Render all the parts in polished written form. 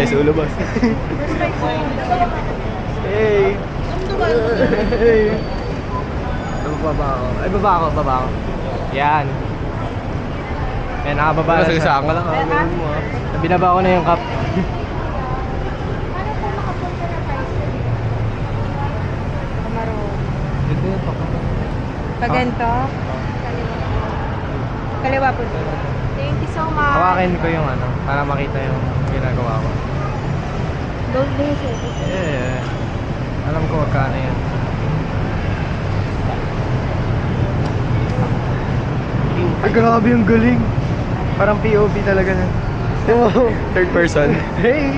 tayo sa ulo, boss. Hey! Hey! Baba ako. Ay, baba ako. Yan. Yan, nakababa na siya. Sagasaan ka lang, ganun mo, Binaba ko na yung cup. Paano po makapunta na tayo sa Kamaro? Dito yung pa. Pag ganito? Kaliwa po dito. Thank you so much. Hawakin ko yung ano, para makita yung ginagawa ko. Don't lose it. Yeah. Alam ko magkano yan. Ay, grabe yung galing. Parang POV talaga na. Third person. Hey!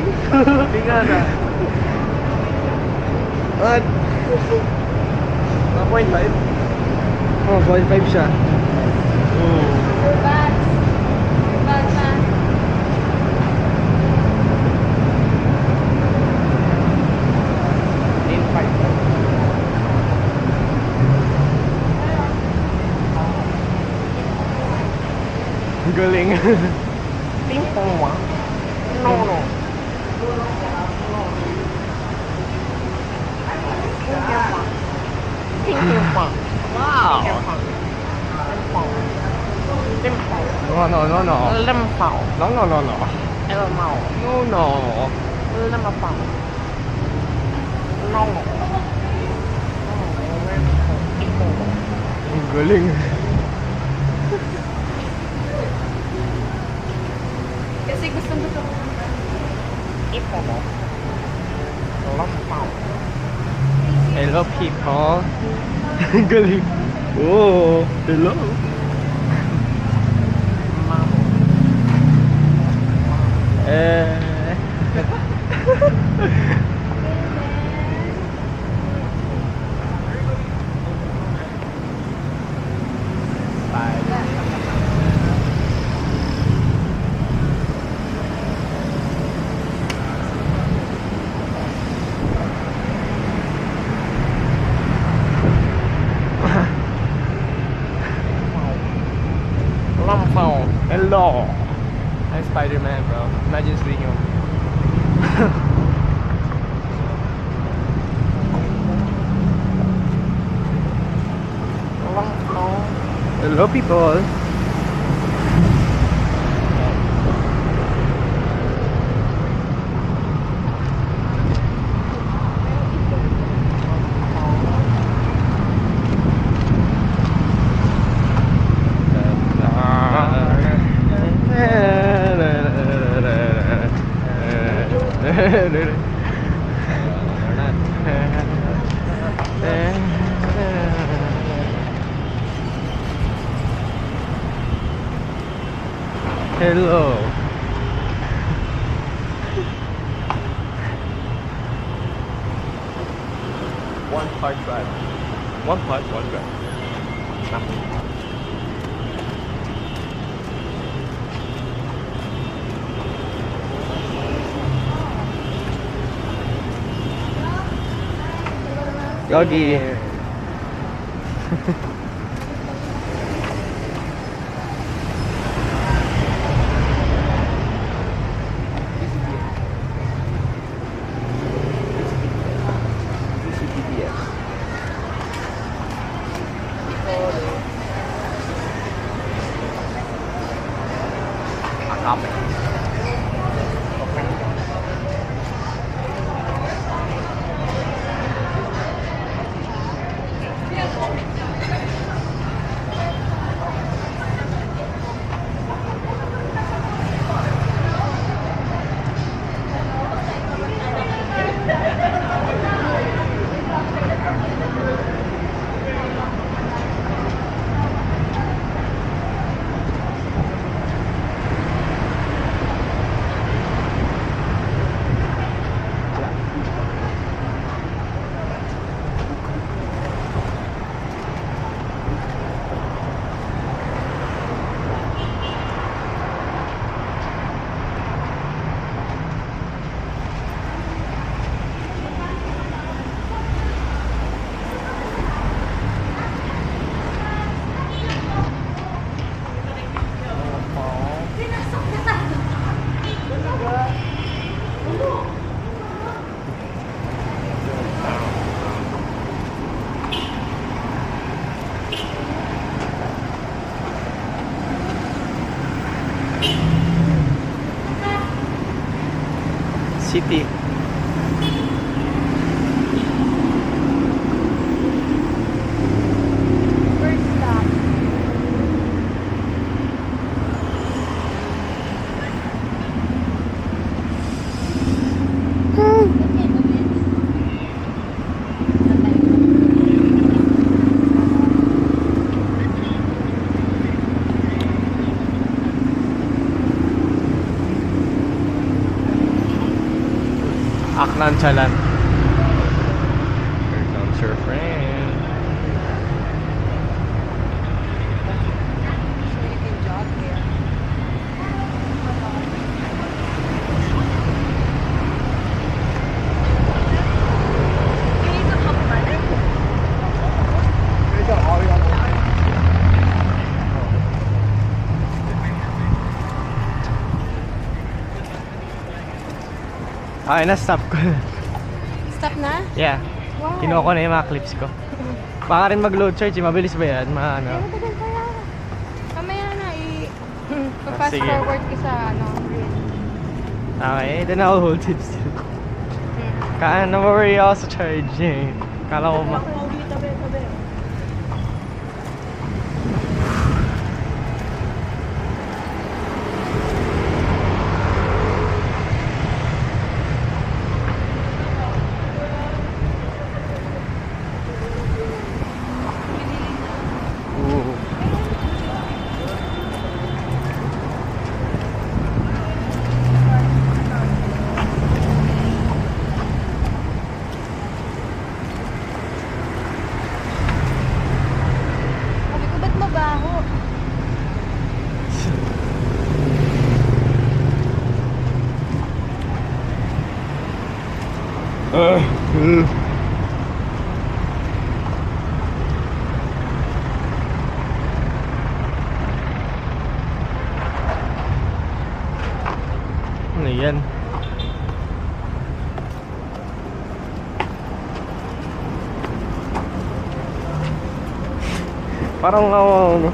Tingnan na. What? 1.5? Oh, 0.5 siya. Bad. Bad man. Galing. Ping pong wa? No. Ping pong. Wow! Limpaw. No. Limpaw. No. Elmaw. No. Limpaw. No. Ang galing. Kasi gusto ko. Ipo mo. Limpaw. Hello, people. Ang galing. Oh, hello. Mamo. Limpaw. Hello. I'm Spider-Man, bro. Imagine speaking of me. Limpaw. Hello, people. Hello. One part drive. One drive. Yogi. City. First stop. Aknan Chalan. Here comes your friend. So you can jog there. You need to come back. Okay, na-stop ko. Stop na? Yeah. Wow. Kinuha ko na yung mga clips ko. Baka rin mag-load charge, mabilis ba yan? Pero Ano? tagal kaya. Mamaya na fast sige. forward ka sa ano. reel. Okay, then I'll hold it still. Kaya na-worry ako sa charge eh. Kala ko ma... Ooh. Sabi ko, ba't mabaho? Ano yan? Parang ano?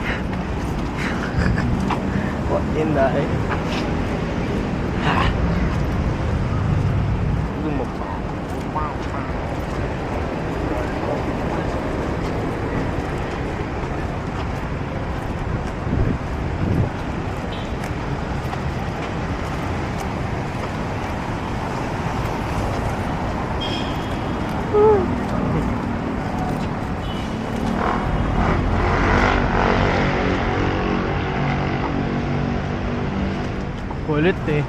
What in the heck? Kulit eh.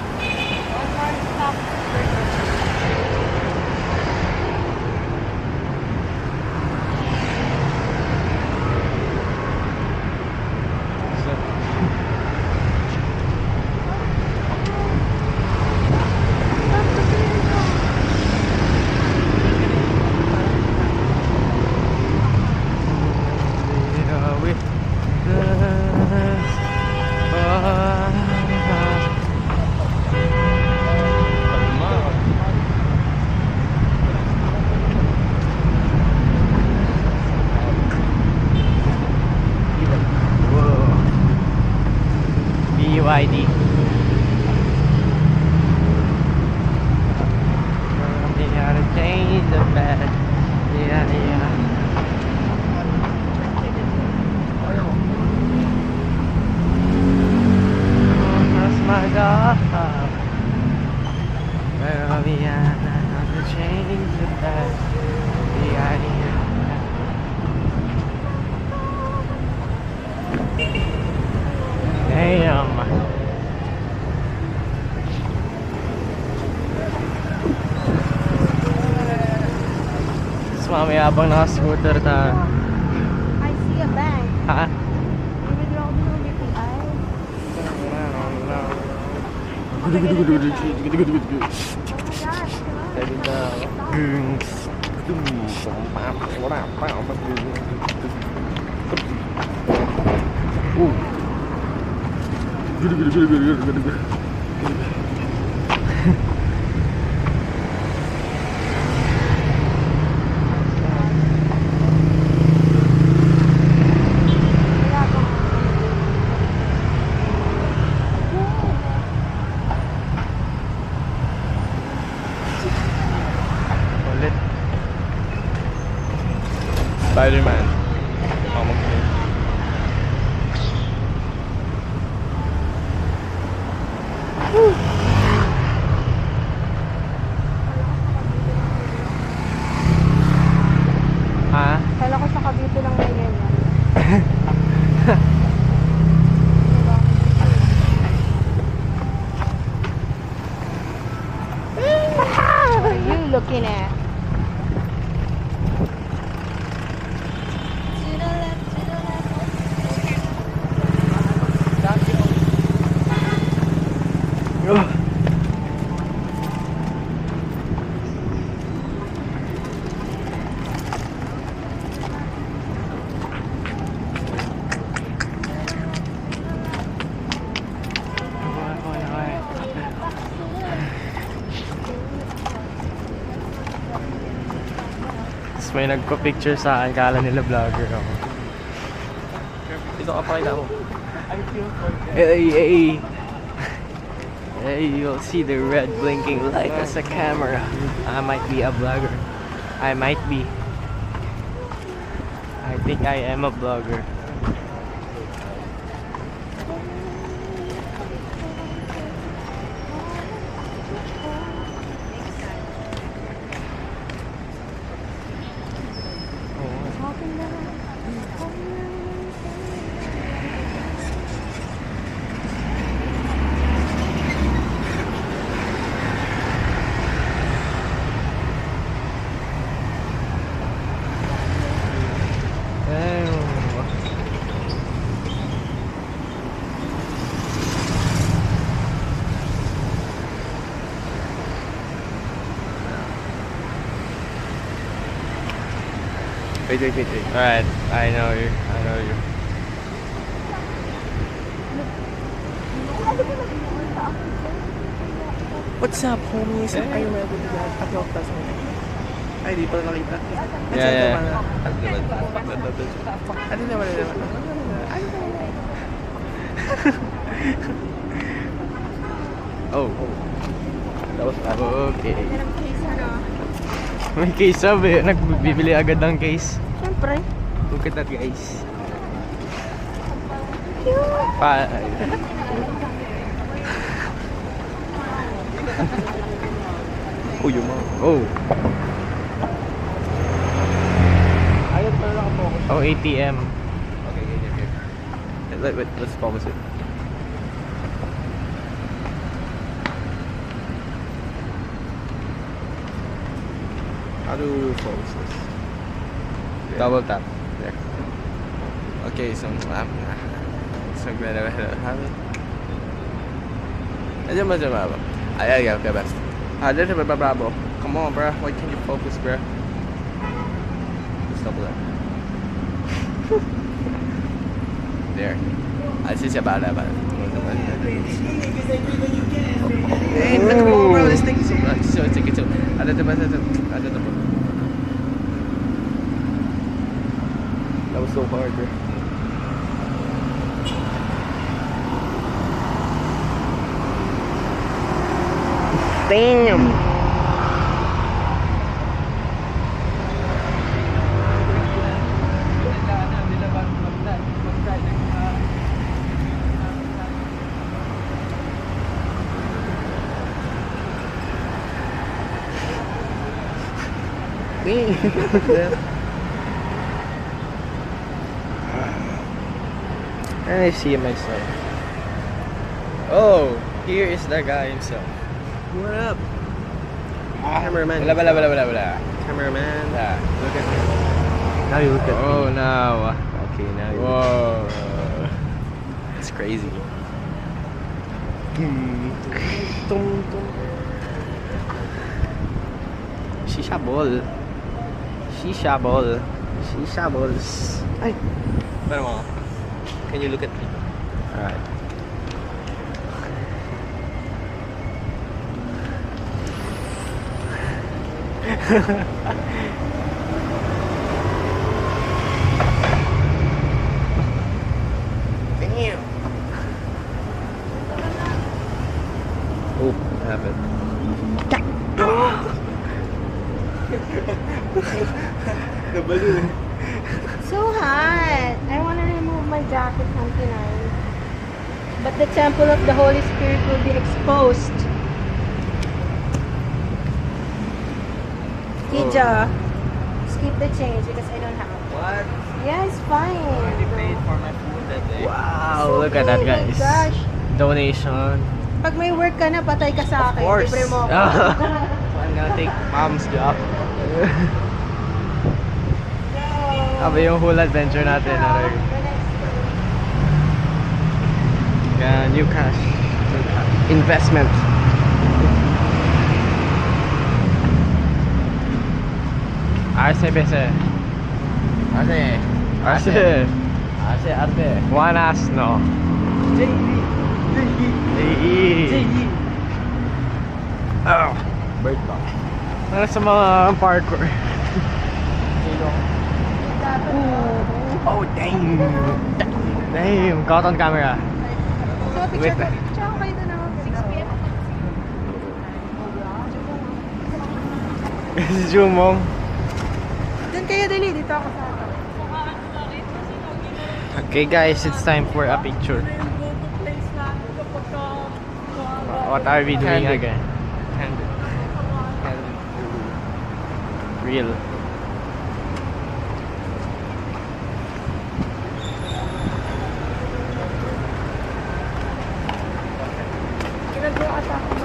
One more stop. BYD. They gotta change the bed. Yeah, yeah. That's my God. Well, we gotta change the bed. Yeah, yeah. Damn. Tapos mamaya habang naka-scooter ta. I see a bank. Ha? I-withdraw ko ng UPI. Oh my gosh, diba? Gungs. Ulit. Spider-Man. Ako mag-play. Ha? Kala ko sa Cavite lang may ganyan. What are you looking at? Tapos may nagpa-picture sa akin, kala nila vlogger ako. Dito ka pakita mo. Hey, hey. Hey, you'll see the red blinking light as a camera. I might be a vlogger. I might be. I think I am a vlogger. Wait. Alright, I know you. What's up, homies? Are you ready to get a vlog tayo? Ay, di pala nakita. Yeah. Ano naman? Oh. That was okay. May case sabi, nagbibili agad ng case. Siyempre. Look at that, guys. Pa. Oh, yung mga. Oh. Ayun pala nakapokus. Oh, ATM. Okay. Wait, let's focus it. How do you focus this? Double tap. There. Okay, so ganda habit. Ayan ba ba? Ay, okay, best. Dito ba bravo? Come on, bro. Why can't you focus, bro? Just double that. There. I see about that. Hey, come on, bro. This thing is so take it. Ada ba? That was so hard, bro. Damn. I see myself. Oh, here is the guy himself. What up? Cameraman. Wala. Cameraman. Yeah. Look at me. Now you look at me. Oh, now. Okay, now you Whoa. It's crazy. Shisha ball. Shisha ball. Shisha balls. Ay. Pero mo, can you look at me? Alright. Damn. Oh, what happened? The balloon. So hot. I want to remove my jacket from tonight. But the temple of the Holy Spirit will be exposed. Tija, skip the change because I don't have. What? Yeah, it's fine. You paid for my food that day. Wow, look at that, Oh my guys. gosh. Donation. Pag may work ka na, patay ka sa akin. Of course. Libre mo ako. I'm gonna take mom's job. Sabi yung whole adventure natin. Yeah, new cash. Investment. Arce bese. Ate. Arce. Ate. One ass no. JE. Oh. Bird ba? Ano sa mga parkour? Oh, dang. Damn, caught on camera. So, Wait. picture ko kayo doon ako. 6 p.m. Si Jumong. Doon kayo dali. Dito ako sa ato. Okay guys, it's time for a picture. What are we doing Candid. again? Real. Ginagawa ata ako.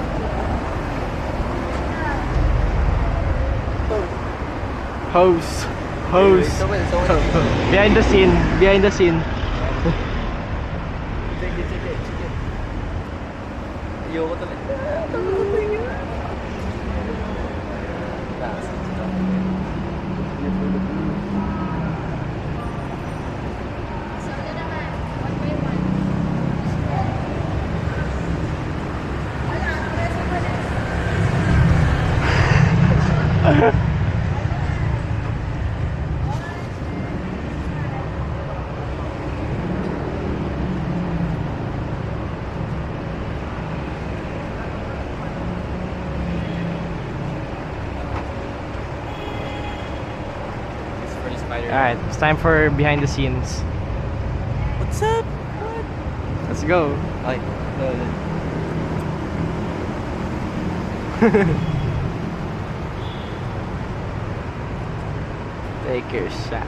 Hose. Hose. Behind the scene. Behind the scene. Sige. Ayoko talaga. So, ano naman? 1 by 1. Wala. Preso pa rin. Alright, it's time for behind the scenes. What's up? Let's go. Ay, no. Take your shot.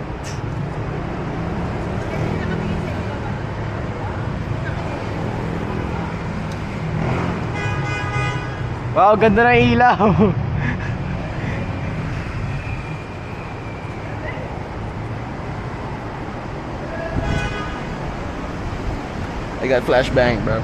Wow, ganda ng ilaw. I got flashbang, bro.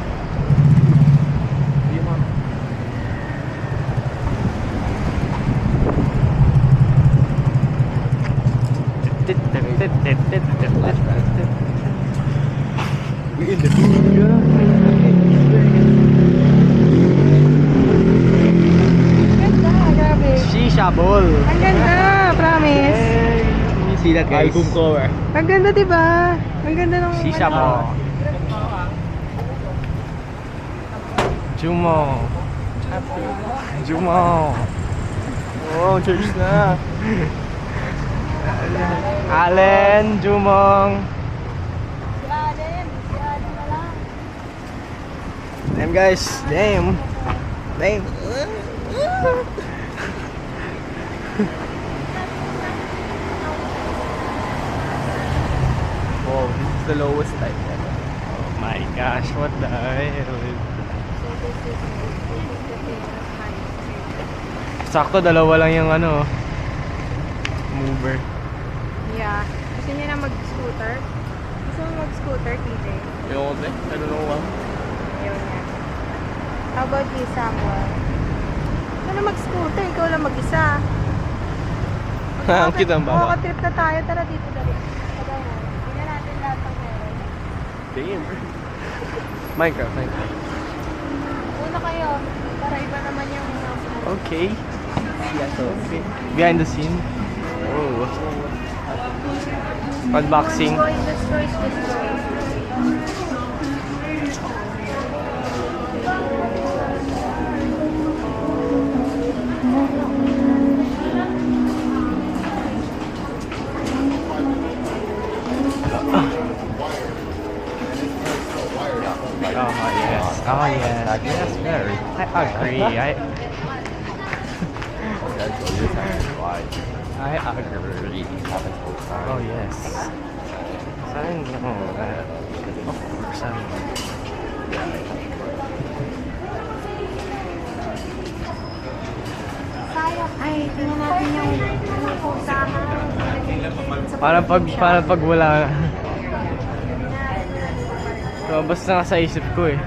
We in the Ganda, grabe. Shisha ball. Ang ganda, promise. You see that, guys? album cover. Ang ganda, diba? Ang ganda ng... Shisha ball. Jumo. Jumo. Oh, church na. Allen, Jumong. Si Allen na lang. Damn guys, damn. Damn. Oh, this is the lowest type ever. Oh my gosh, what the hell? So this is the famous high. Sakto, dalawa lang yung ano, mover. Yeah. Gusto niya na mag-scooter? Gusto mo mag-scooter, TJ? Ayoko ba? I don't know why. Ayaw niya. How about you, Samuel? Gusto na mag-scooter, ikaw lang mag-isa. Ang cute ang baba. Trip na tayo. Tara dito, dali. Tingnan natin lahat ng meron. Damn. Minecraft. Una kayo, para iba naman yung Okay. Okay. Behind the scene. Oh. Unboxing. Destroy. Oh yes. Oh yes. Yes, very. I agree. I agree. Oh yes. Sayang no. Of course. Sayang. Ay, tingnan natin yung pusahan. Parang pag wala. So, basta nasa isip ko eh.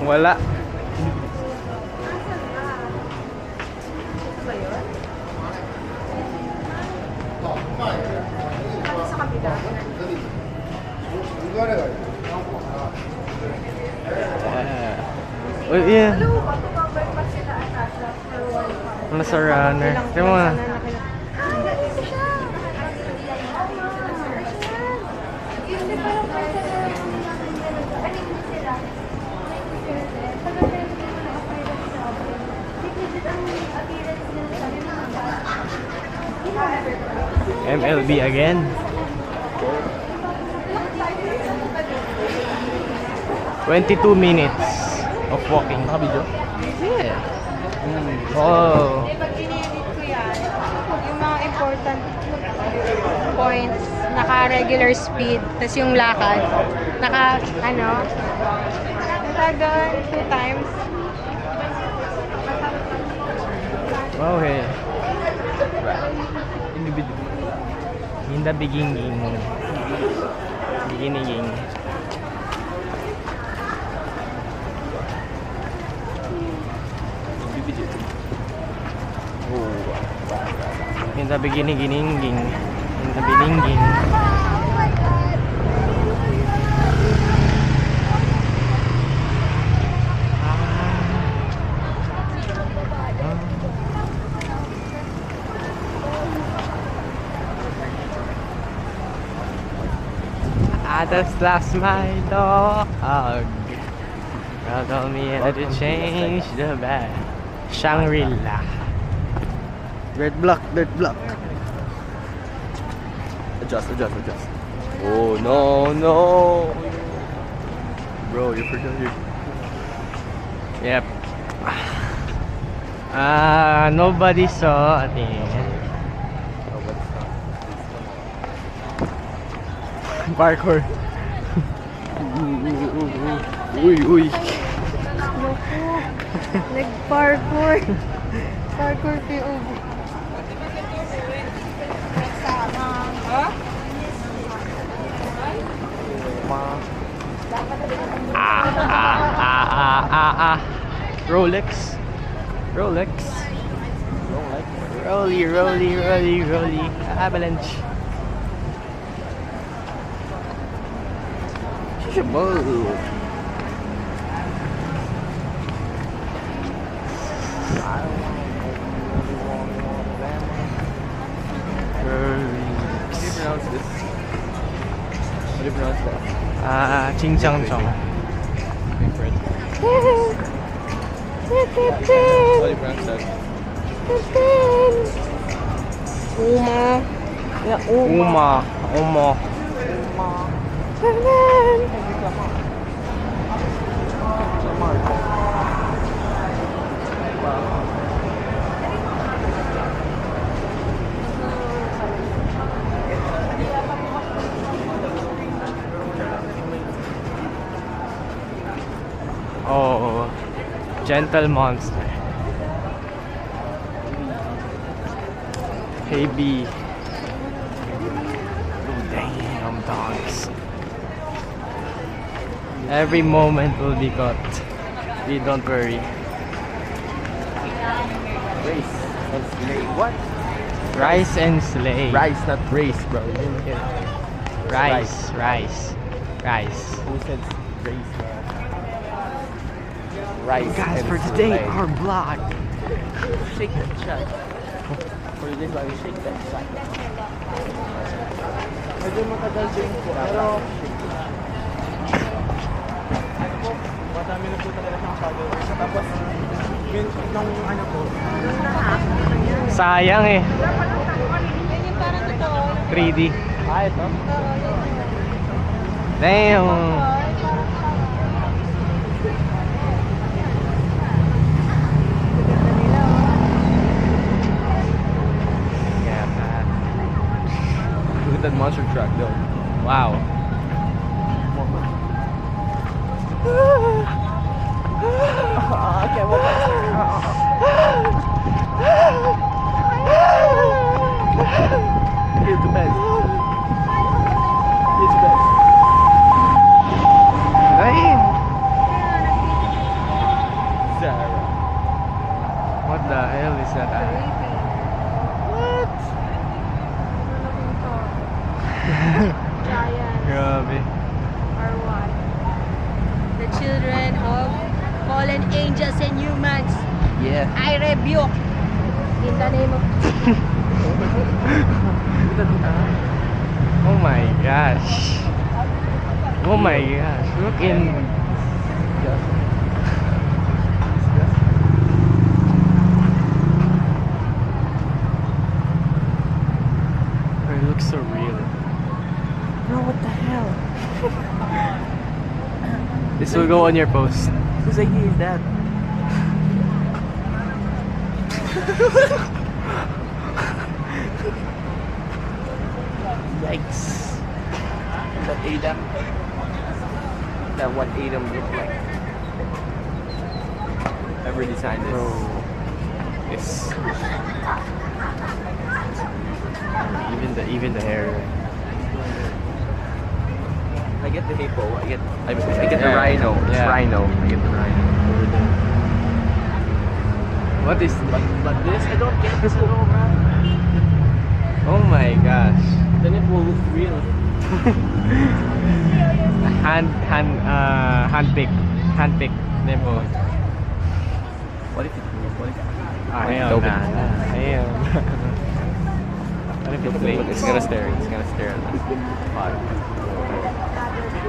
Wala. Oh yeah. Nasa runner. Tingnan mo nga. MLB again. "22 minutes of walking." Nakabidyo? Yeah. Oh. Pag in-edit ko yan, yung mga important points, naka-regular speed, tapos yung lakad, natagal 2 times. Okay. In the beginning. In the beginning. That's last my dog. Told me how to change the bed. Shangri-La. Dirt block. Adjust. Oh no. Bro, you forgot your... Yep. Nobody saw at the end. Parkour. Uy. Nag-parkour. Parkour kay Ubo. Rolex. Rolly. Avalanche. Shishaboo. How do you pronounce this? How do you pronounce that? Chingchangchong. How do you pronounce that? Uma. Gentle Monster. Hey B. Damn dogs. Every moment will be caught. We don't worry. Race and slay. What? Rise and slay. Rice, not race, bro. You didn't get it. Rise. Who said race, man? Rice. Guys, and for today, slay. our vlog. Shake that shot. For this one, shake that shot. Medyo matagal din po. Pero, madami na po talaga siyang followers. Tapos, yun, nung ano po, Sayang eh. Yan yung parang totoo. 3D. ito. Damn. Look at that monster truck, though. Wow. Okay, well, here's the best. Here's the best. Damn. Sarah. What the hell is that? What? Giants Grabe. or what? The children of fallen angels and humans. Yeah. I rebuke in the name of Oh my gosh. Oh my gosh. Look in. It looks so real. Bro, what the hell? This will go on your post. Whose idea is that? Yikes. That Adam. That what Adam looked like. Whoever designed this. Yes. Even the hair. I get the hippo. I get the Yeah. rhino. It's Yeah. rhino. I get the rhino over there. What is But this I don't get this at all, man. Oh my gosh. Then it will look real. Hand pick. Nemo. What if it what if Ayun Open. na. Ayun. What if it's late? It's gonna stare. It's gonna stare at us. 5, 4,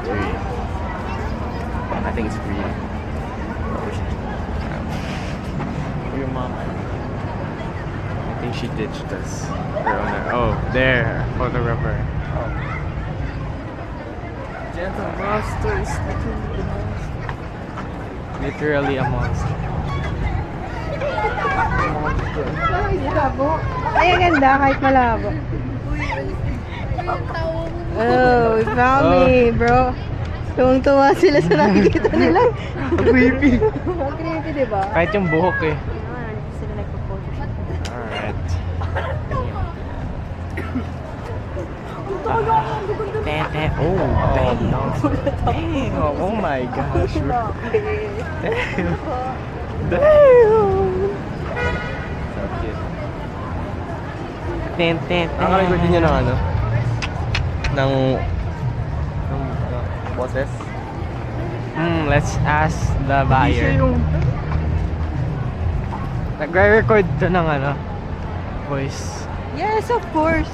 3. I think it's real. Your mom. I think she ditched us. Her owner. Oh, there. Photographer. Gentle monster is literally the monster. Literally a monster. Ay, malabo. Ay, ang ganda kahit malabo. Oh, we found me, bro. Tuwang-tuwa sila sa nakikita nila. Creepy. Ang creepy, diba? Kahit yung buhok eh. Dito sila nagpo-photoshoot. Alright. Tete. Oh, Dang. Oh my gosh. Damn. Damn. Nakaka-record din yun ng ano? Ng boses? Let's ask the buyer. Nagre-record to ng ano, voice. Yes, of course.